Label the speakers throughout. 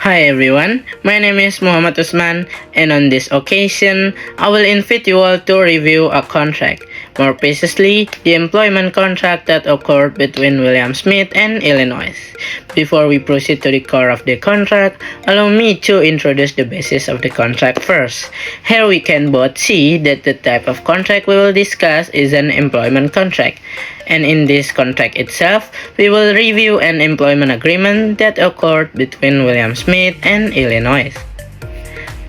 Speaker 1: Hi everyone, my name is Muhammad Usman, and on this occasion, I will invite you all to review a contract, more precisely, the employment contract that occurred between William Smith and Illinois. Before we proceed to the core of the contract, allow me to introduce the basis of the contract first. Here we can both see that the type of contract we will discuss is an employment contract. And in this contract itself, we will review an employment agreement that occurred between William Smith and Illinois.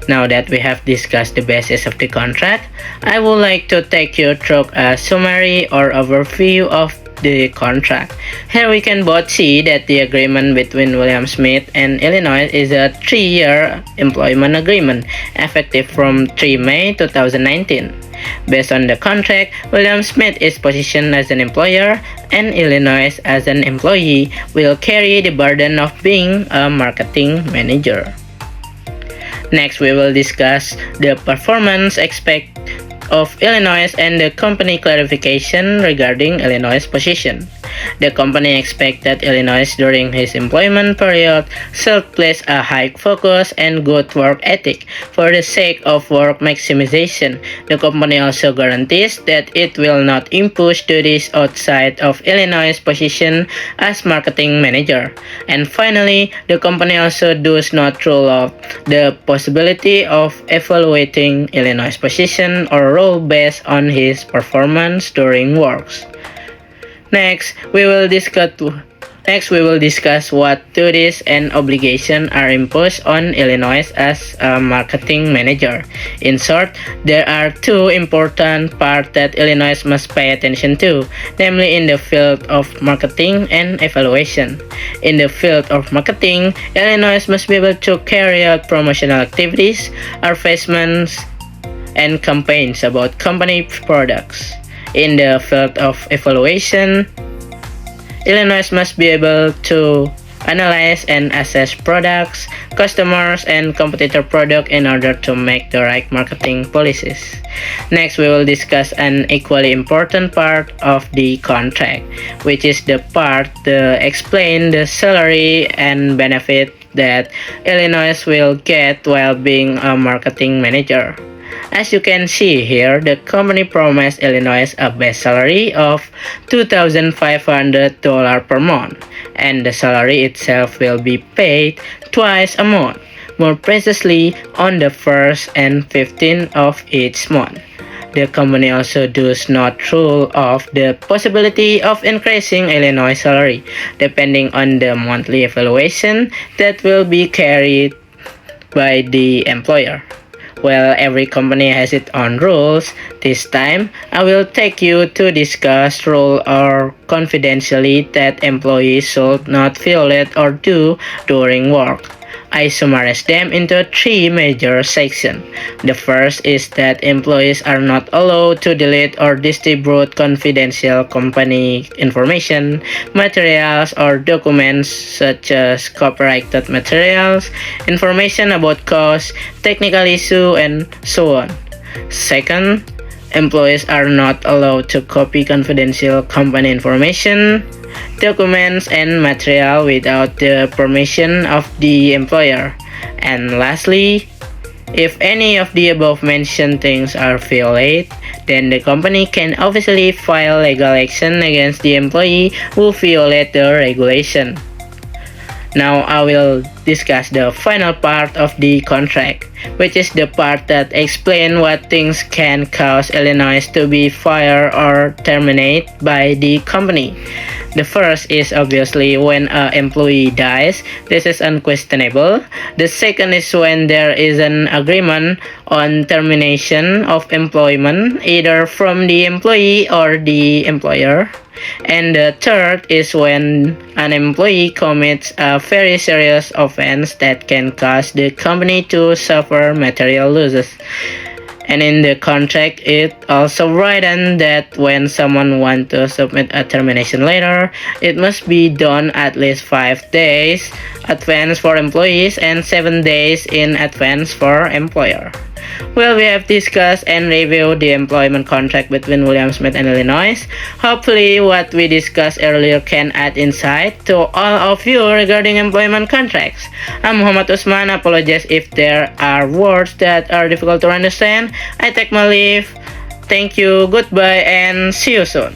Speaker 1: Now that we have discussed the basis of the contract, I would like to take you through a summary or overview of the contract. Here we can both see that the agreement between William Smith and Illinois is a 3-year employment agreement effective from 3 May 2019. Based on the contract, William Smith is positioned as an employer and Illinois as an employee will carry the burden of being a marketing manager. Next, we will discuss the performance aspect of Illinois and the company clarification regarding Illinois' position. The company expects that Illinois during his employment period should place a high focus and good work ethic for the sake of work maximization. The company also guarantees that it will not impose duties outside of Illinois' position as marketing manager. And finally, the company also does not rule out the possibility of evaluating Illinois' position or role based on his performance during works. Next, we will discuss what duties and obligations are imposed on Illinois as a marketing manager. In short, there are two important parts that Illinois must pay attention to, namely in the field of marketing and evaluation. In the field of marketing, Illinois must be able to carry out promotional activities, advertisements, and campaigns about company products. In the field of evaluation, Illinois must be able to analyze and assess products, customers, and competitor product in order to make the right marketing policies. Next, we will discuss an equally important part of the contract, which is the part that explains the salary and benefit that Illinois will get while being a marketing manager. As you can see here, the company promised Illinois a base salary of $2,500 per month, and the salary itself will be paid twice a month, more precisely on the 1st and 15th of each month. The company also does not rule out the possibility of increasing Illinois' salary, depending on the monthly evaluation that will be carried by the employer. Well, every company has its own rules. This time, I will take you to discuss rules or confidentially that employees should not violate or do during work. I summarize them into 3 major sections. The first is that employees are not allowed to delete or distribute confidential company information, materials, or documents such as copyrighted materials, information about costs, technical issues, and so on. Second, employees are not allowed to copy confidential company information, documents, and material without the permission of the employer. And lastly, if any of the above mentioned things are violated, then the company can obviously file legal action against the employee who violated the regulation. Now I will discuss the final part of the contract, which is the part that explains what things can cause Illinois to be fired or terminated by the company. The first is obviously when an employee dies. This is unquestionable. The second is when there is an agreement on termination of employment either from the employee or the employer. And the third is when an employee commits a very serious offense that can cause the company to suffer material losses. And in the contract, it also written that when someone wants to submit a termination letter, it must be done at least 5 days advance for employees and 7 days in advance for employer. Well, we have discussed and reviewed the employment contract between William Smith and Illinois. Hopefully, what we discussed earlier can add insight to all of you regarding employment contracts. I'm Muhammad Usman. Apologize if there are words that are difficult to understand. I take my leave. Thank you, goodbye, and see you soon.